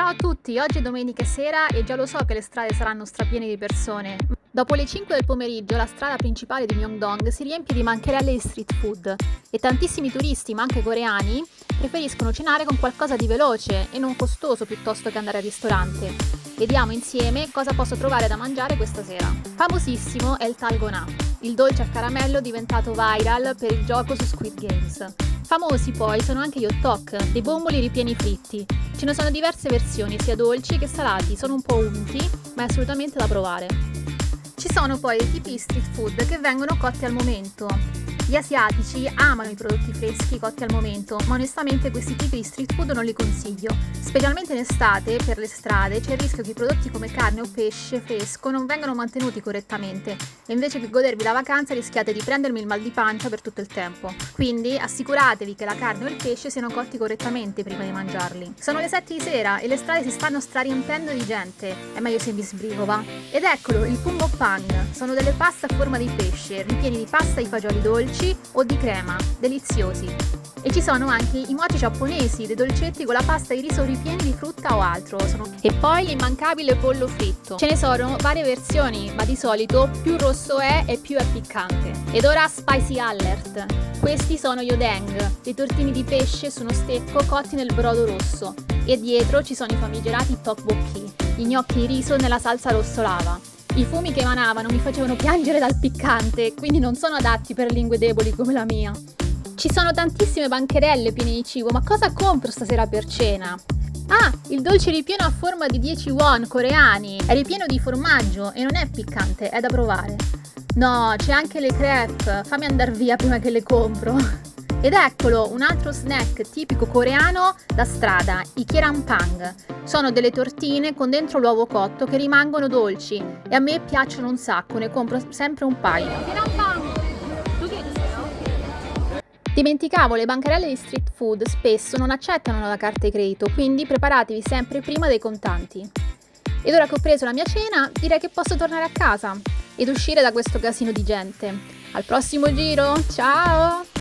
Ciao a tutti, oggi è domenica sera e già lo so che le strade saranno strapiene di persone. Dopo le 5 del pomeriggio la strada principale di Myeongdong si riempie di bancarelle di street food e tantissimi turisti, ma anche coreani, preferiscono cenare con qualcosa di veloce e non costoso piuttosto che andare al ristorante. Vediamo insieme cosa posso trovare da mangiare questa sera. Famosissimo è il Dalgona, il dolce a caramello diventato viral per il gioco su Squid Games. Famosi poi sono anche gli hot dog, dei bomboli ripieni fritti. Ce ne sono diverse versioni, sia dolci che salati, sono un po' unti, ma è assolutamente da provare. Ci sono poi dei tipi di street food che vengono cotti al momento. Gli asiatici amano i prodotti freschi cotti al momento, ma onestamente questi tipi di street food non li consiglio. Specialmente in estate, per le strade, c'è il rischio che i prodotti come carne o pesce fresco non vengano mantenuti correttamente e invece che godervi la vacanza rischiate di prendermi il mal di pancia per tutto il tempo. Quindi assicuratevi che la carne o il pesce siano cotti correttamente prima di mangiarli. Sono le 7 di sera e le strade si stanno strariempendo di gente. È meglio se vi sbrigo, va? Ed eccolo, il Pumboppang. Sono delle paste a forma di pesce, ripieni di pasta di fagioli dolci o di crema, deliziosi. E ci sono anche i mochi giapponesi, dei dolcetti con la pasta di riso ripieni di frutta o altro. E poi l'immancabile pollo fritto. Ce ne sono varie versioni, ma di solito più rosso è e più è piccante. Ed ora Spicy Alert. Questi sono gli odeng, dei tortini di pesce su uno stecco cotti nel brodo rosso. E dietro ci sono i famigerati tteokbokki, gli gnocchi di riso nella salsa rosso lava. I fumi che emanavano mi facevano piangere dal piccante, quindi non sono adatti per lingue deboli come la mia. Ci sono tantissime bancherelle piene di cibo, ma cosa compro stasera per cena? Ah, il dolce ripieno a forma di 10 won coreani, è ripieno di formaggio e non è piccante, è da provare. No, c'è anche le crepe, fammi andar via prima che le compro. Ed eccolo, un altro snack tipico coreano da strada, i Kyeranpang. Sono delle tortine con dentro l'uovo cotto che rimangono dolci e a me piacciono un sacco, ne compro sempre un paio. Dimenticavo, le bancarelle di street food spesso non accettano la carta di credito, quindi preparatevi sempre prima dei contanti. Ed ora che ho preso la mia cena, direi che posso tornare a casa ed uscire da questo casino di gente. Al prossimo giro, ciao!